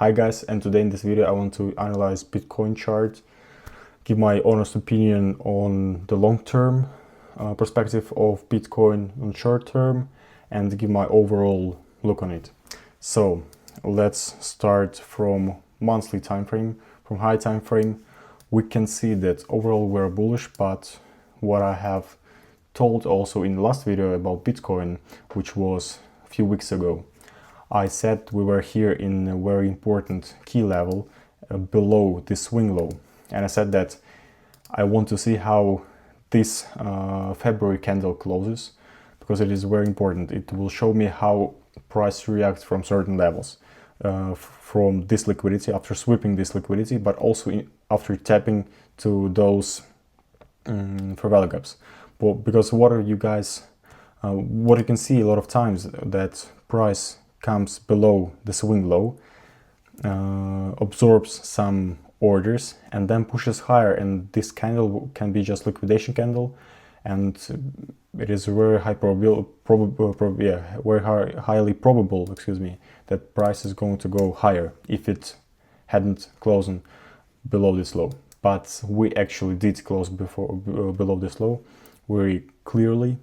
Hi guys, and today in this video I want to analyze Bitcoin chart, give my honest opinion on the long-term perspective of Bitcoin on short term, and give my overall look on it. So let's start from monthly time frame. From high time frame, we can see that overall we're bullish, but what I have told also in the last video about Bitcoin, which was a few weeks ago, I said we were here in a very important key level below the swing low, and I said that I want to see how this February candle closes, because it is very important. It will show me how price reacts from certain levels, from this liquidity, after sweeping this liquidity, but also after tapping to those fair value gaps. But because what you can see a lot of times, that price comes below the swing low, absorbs some orders, and then pushes higher, and this candle can be just liquidation candle, and it is very highly probable, that price is going to go higher if it hadn't closed below this low. But we actually did close below this low very clearly.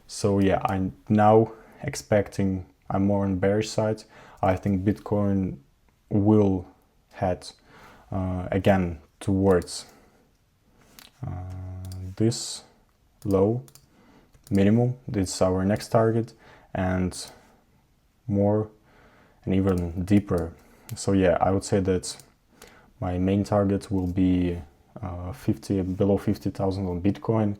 So yeah, I'm now expecting, I'm more on bearish side. I think Bitcoin will head again towards this low minimum. This is our next target, and more and even deeper. So yeah, I would say that my main target will be below 50,000 on Bitcoin.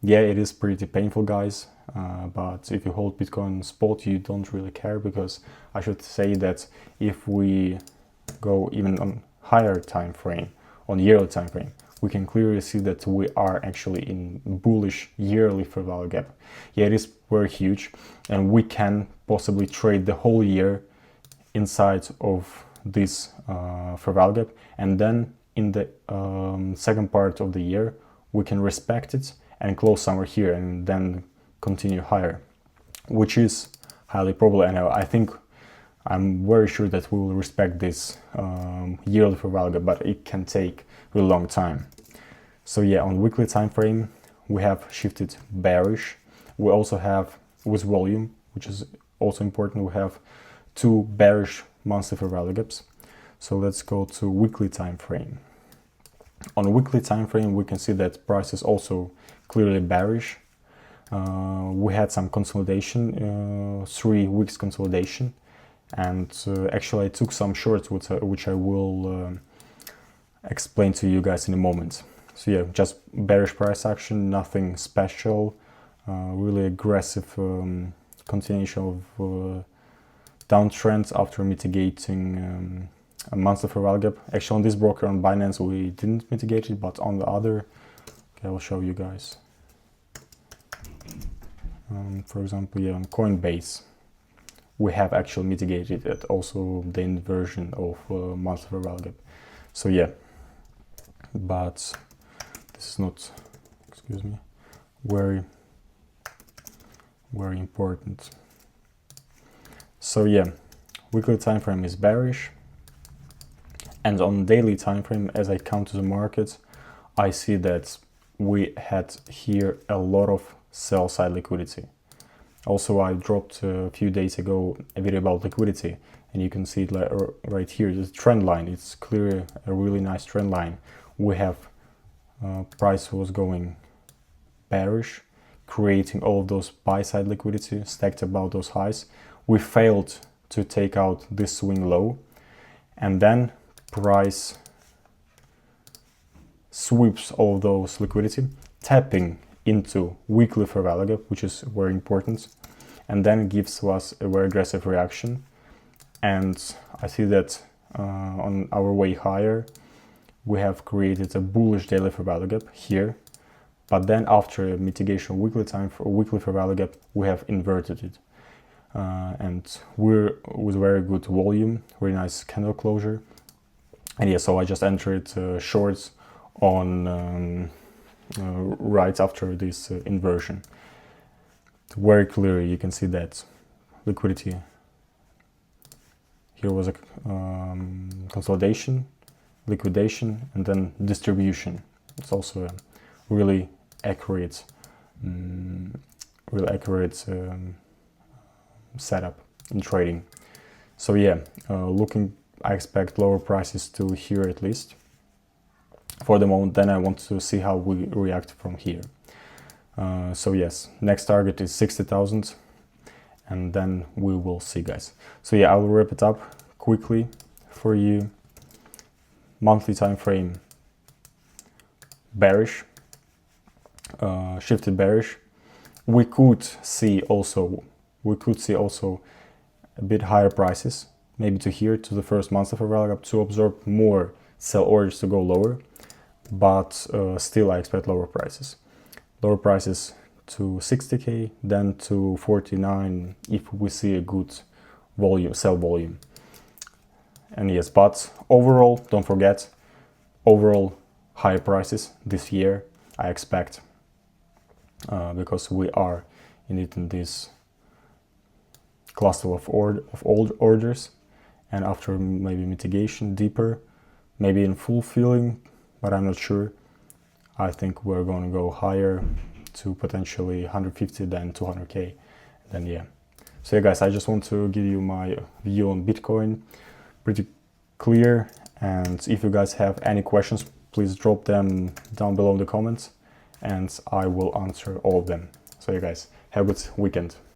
Yeah, it is pretty painful, guys, but if you hold Bitcoin spot, you don't really care, because I should say that if we go even on higher time frame, on yearly time frame, we can clearly see that we are actually in bullish yearly fair value gap. Yeah, it is very huge, and we can possibly trade the whole year inside of this fair value gap, and then in the second part of the year we can respect it and close somewhere here, and then continue higher, which is highly probable. And I'm very sure that we will respect this yearly fair value gap, but it can take a long time. So yeah, on weekly time frame we have shifted bearish. We also have, with volume, which is also important, we have two bearish monthly fair value gaps. So let's go to weekly time frame. On weekly time frame we can see that price is also clearly bearish. We had some consolidation, 3 weeks consolidation, and actually I took some shorts, which I will explain to you guys in a moment. So yeah, just bearish price action, nothing special, really aggressive continuation of downtrends after mitigating a monthly fair value gap. Actually on this broker, on Binance, we didn't mitigate it, but on the other, okay, I'll show you guys. For example, yeah, on Coinbase we have actually mitigated it, also the inversion of monthly fair value gap. So yeah, but this is not, very important. So yeah, weekly time frame is bearish, and on daily time frame, as I come to the market, I see that we had here a lot of sell side liquidity. Also, I dropped a few days ago a video about liquidity, and you can see it right here, this trend line. It's clearly a really nice trend line. We have price was going bearish, creating all of those buy side liquidity stacked above those highs. We failed to take out this swing low, and then price sweeps all of those liquidity, tapping into weekly fair value gap, which is very important, and then gives us a very aggressive reaction. And I see that on our way higher we have created a bullish daily fair value gap here, but then after mitigation weekly fair value gap, we have inverted it, and we're with very good volume, very nice candle closure. And yeah, so I just entered shorts on right after this inversion. Very clearly you can see that liquidity here was consolidation, liquidation, and then distribution. It's also a really accurate setup in trading. So yeah, I expect lower prices to here at least for the moment. Then I want to see how we react from here. So yes, next target is 60,000, and then we will see, guys. So yeah, I will wrap it up quickly for you. Monthly time frame, bearish, shifted bearish. We could see also a bit higher prices, maybe to here, to the first month of a rally gap, to absorb more sell orders to go lower, but still I expect lower prices to 60k, then to 49 if we see a good sell volume. And yes, but overall, don't forget, overall higher prices this year I expect, because we are indeed in this cluster of old orders, and after maybe mitigation deeper, maybe in full filling, but I'm not sure. I think we're going to go higher to potentially 150, then 200k, then yeah. So yeah, guys, I just want to give you my view on Bitcoin, pretty clear. And if you guys have any questions, please drop them down below in the comments, and I will answer all of them. So yeah, guys, have a good weekend.